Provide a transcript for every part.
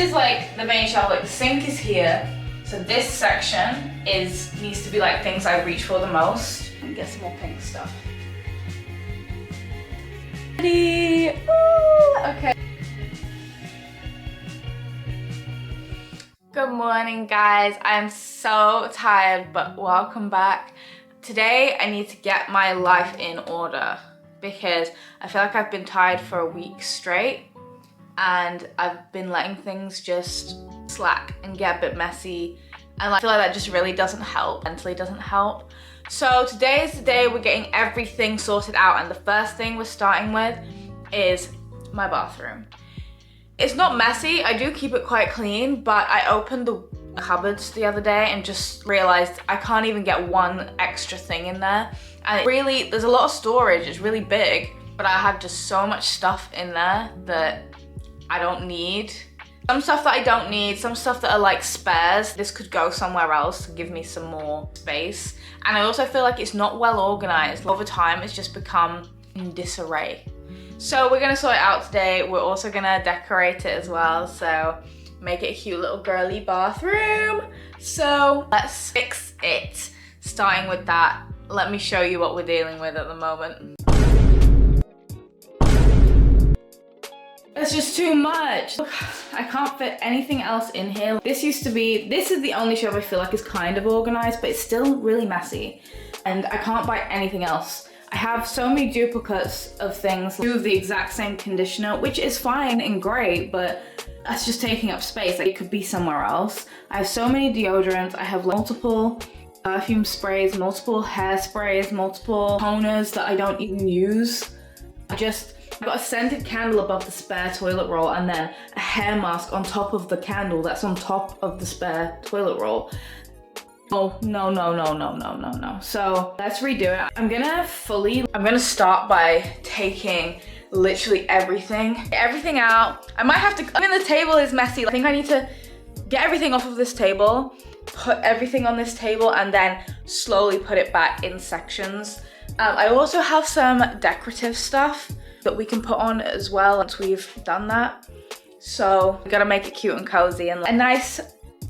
This is like the main shelf, like the sink is here. So this section needs to be like things I reach for the most. And get some more pink stuff. Ready? Ooh, okay. Good morning, guys. I'm so tired, but welcome back. Today I need to get my life in order because I feel like I've been tired for a week straight and I've been letting things just slack and get a bit messy, and I feel like that just really doesn't help, mentally doesn't help. So today is the day we're getting everything sorted out, and the first thing we're starting with is my bathroom. It's not messy, I do keep it quite clean, but I opened the cupboards the other day and just realized I can't even get one extra thing in there. And really, there's a lot of storage, it's really big, but I have just so much stuff in there that I don't need. Some stuff that I don't need, some stuff that are like spares. This could go somewhere else to give me some more space. And I also feel like it's not well organized. Over time, it's just become in disarray. So we're gonna sort it out today. We're also gonna decorate it as well. So make it a cute little girly bathroom. So let's fix it. Starting with that, let me show you what we're dealing with at the moment. It's just too much. Look, I can't fit anything else in here. This is the only shelf I feel like is kind of organized, but it's still really messy. And I can't buy anything else. I have so many duplicates of things with the exact same conditioner, which is fine and great, but that's just taking up space. Like, it could be somewhere else. I have so many deodorants. I have multiple perfume sprays, multiple hairsprays, multiple toners that I don't even use. I've got a scented candle above the spare toilet roll and then a hair mask on top of the candle that's on top of the spare toilet roll. Oh, no. So let's redo it. I'm gonna start by taking literally everything out. I might have to, I mean, the table is messy. I think I need to get everything off of this table, put everything on this table, and then slowly put it back in sections. I also have some decorative stuff that we can put on as well once we've done that. So we gotta make it cute and cozy and a nice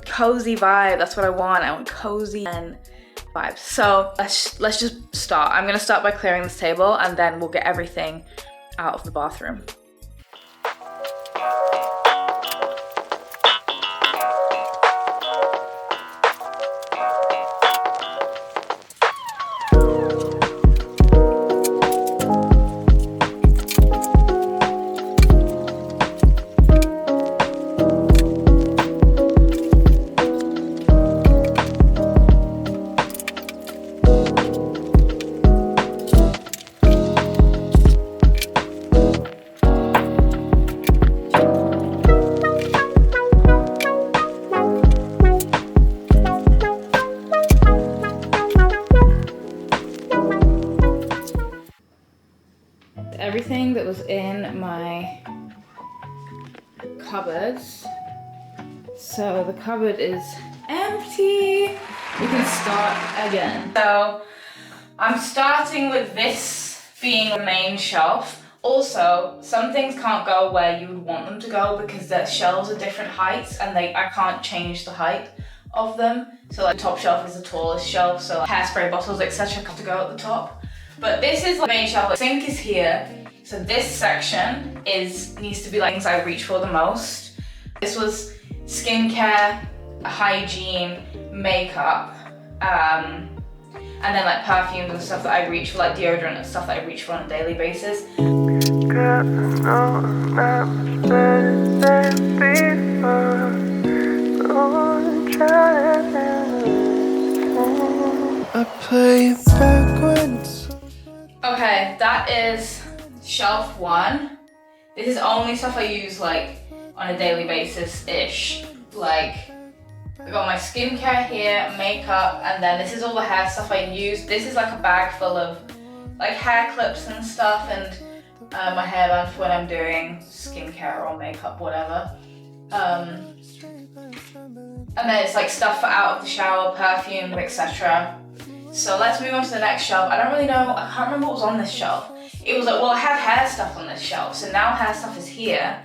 cozy vibe. That's what I want. I want cozy and vibes. So let's just start. I'm gonna start by clearing this table and then we'll get everything out of the bathroom. Everything that was in my cupboards. So the cupboard is empty. We can start again. So I'm starting with this being the main shelf. Also, some things can't go where you would want them to go because the shelves are different heights and I can't change the height of them. So like the top shelf is the tallest shelf, so like hairspray bottles, etc. have to go at the top. But this is the main shelf. The sink is here. So this section needs to be like things I reach for the most. This was skincare, hygiene, makeup, and then like perfumes and stuff that I reach for, like deodorant and stuff that I reach for on a daily basis. I play backwards. Okay, that is shelf one. This is only stuff I use like on a daily basis-ish. Like, I got my skincare here, makeup, and then this is all the hair stuff I use. This is like a bag full of like hair clips and stuff, and my hairband for when I'm doing skincare or makeup, whatever. And then it's like stuff for out of the shower, perfume, etc. So let's move on to the next shelf. I don't really know, I can't remember what was on this shelf. It was like, well, I had hair stuff on this shelf, so now hair stuff is here.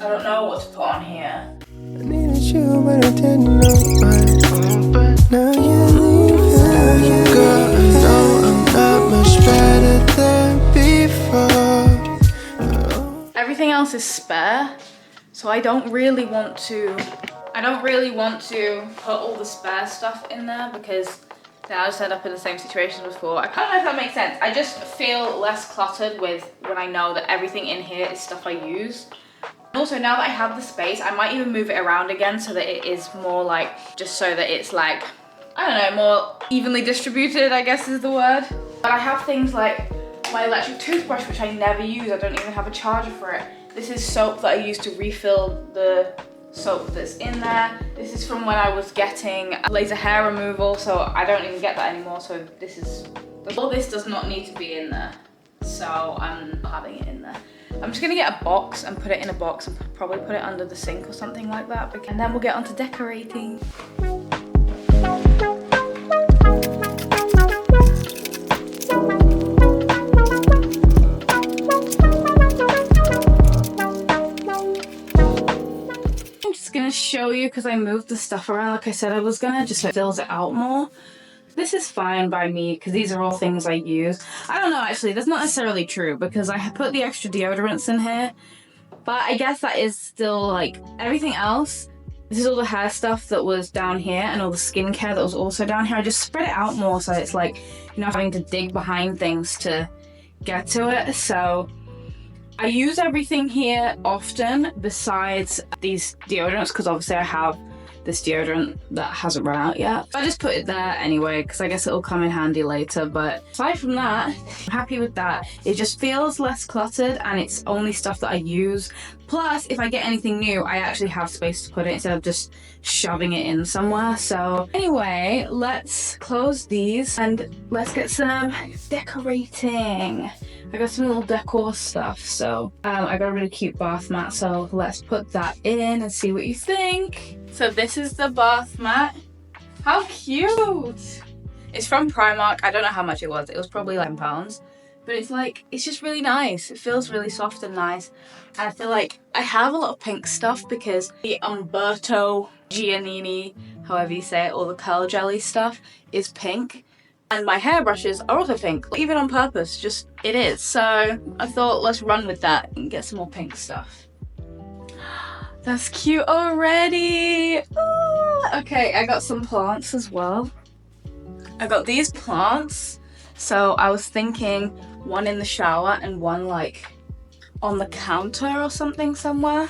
I don't know what to put on here. I needed you, but I didn't know. But now you're leaving. Girl, I know I'm not much better than before. Everything else is spare, so I don't really want to put all the spare stuff in there because then I'll just end up in the same situation as before. I don't know if that makes sense. I just feel less cluttered with when I know that everything in here is stuff I use. Also, now that I have the space, I might even move it around again so that it is more like, just so that it's like, I don't know, more evenly distributed, I guess is the word. But I have things like my electric toothbrush, which I never use. I don't even have a charger for it. This is soap that I use to refill the soap that's in there. This is from when I was getting laser hair removal, so I don't even get that anymore. So this is, all this does not need to be in there. So I'm not having it in there. I'm just gonna get a box and put it in a box and probably put it under the sink or something like that. And then we'll get on to decorating. I'm just gonna show you because I moved the stuff around like I said I was gonna, just so it fills it out more. This is fine by me because these are all things I use. I don't know, actually, that's not necessarily true because I put the extra deodorants in here, but I guess that is still like everything else. This is all the hair stuff that was down here and all the skincare that was also down here. I just spread it out more so it's like, you know, having to dig behind things to get to it. So I use everything here often besides these deodorants because obviously I have this deodorant that hasn't run out yet. I just put it there anyway because I guess it'll come in handy later, but aside from that, I'm happy with that. It just feels less cluttered and it's only stuff that I use. Plus, if I get anything new, I actually have space to put it instead of just shoving it in somewhere. So anyway, let's close these and let's get some decorating. I got some little decor stuff. So I got a really cute bath mat, so let's put that in and see what you think. So this is the bath mat. How cute! It's from Primark. I don't know how much it was. It was probably like £10. But it's like, it's just really nice. It feels really soft and nice. And I feel like I have a lot of pink stuff because the Umberto Giannini, however you say it, or the curl jelly stuff is pink. And my hairbrushes are also pink, even on purpose, just it is. So I thought let's run with that and get some more pink stuff. That's cute already. Ooh. Okay, I got some plants as well. I got these plants. So I was thinking one in the shower and one like on the counter or something somewhere.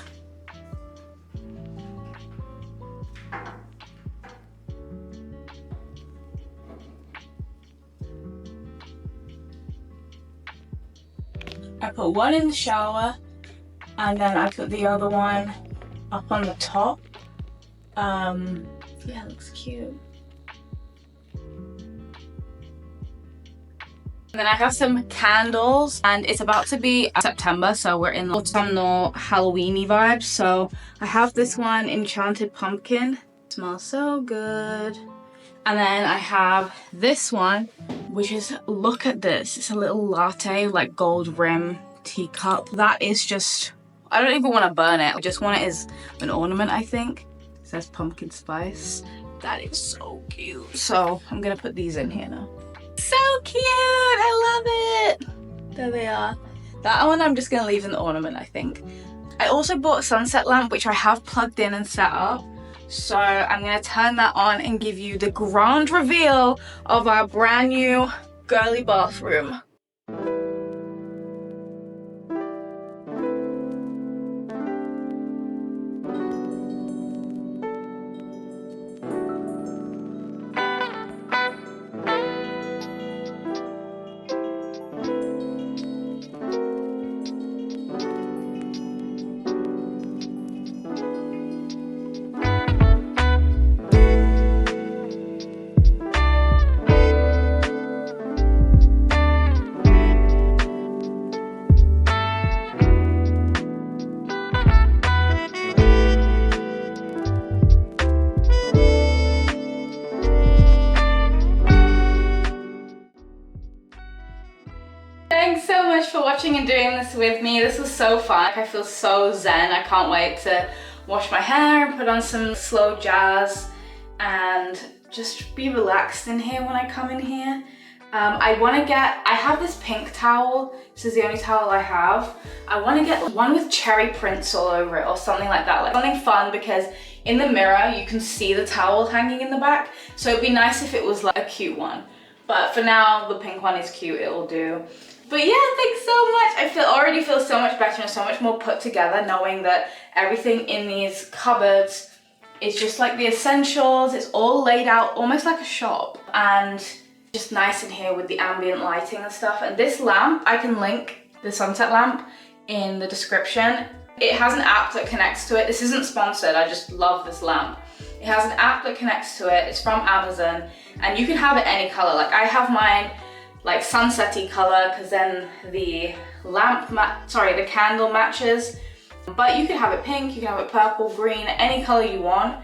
I put one in the shower and then I put the other one up on the top. Yeah, it looks cute. And then I have some candles and it's about to be September, so we're in autumnal Halloween-y vibes. So I have this one, Enchanted Pumpkin. It smells so good. And then I have this one, which is, look at this. It's a little latte, like gold rim teacup. That is just, I don't even want to burn it. I just want it as an ornament, I think. It says pumpkin spice. That is so cute. So I'm gonna put these in here now. So cute, I love it. There they are. That one I'm just gonna leave an ornament, I think. I also bought a sunset lamp, which I have plugged in and set up. So I'm gonna turn that on and give you the grand reveal of our brand new girly bathroom. and doing this with me. This was so fun. I feel so zen. I can't wait to wash my hair and put on some slow jazz and just be relaxed in here when I come in here. I have this pink towel. This is the only towel I have. I want to get one with cherry prints all over it or something like that. Like something fun, because in the mirror you can see the towel hanging in the back. So it'd be nice if it was like a cute one. But for now, the pink one is cute, it will do. But yeah, thanks so much. I already feel so much better and so much more put together knowing that everything in these cupboards is just like the essentials. It's all laid out almost like a shop, and just nice in here with the ambient lighting and stuff. And this lamp, I can link the sunset lamp in the description. It has an app that connects to it. This isn't sponsored, I just love this lamp. It has an app that connects to it. It's from Amazon, and you can have it any color. Like I have mine like sunsetty color, because then the the candle matches. But you can have it pink, you can have it purple, green, any color you want.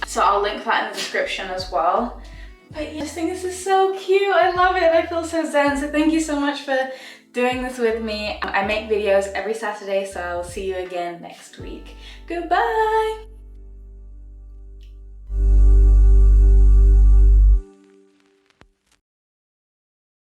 So I'll link that in the description as well. But yeah, I just think this is so cute. I love it. I feel so zen. So thank you so much for doing this with me. I make videos every Saturday, so I'll see you again next week. Goodbye.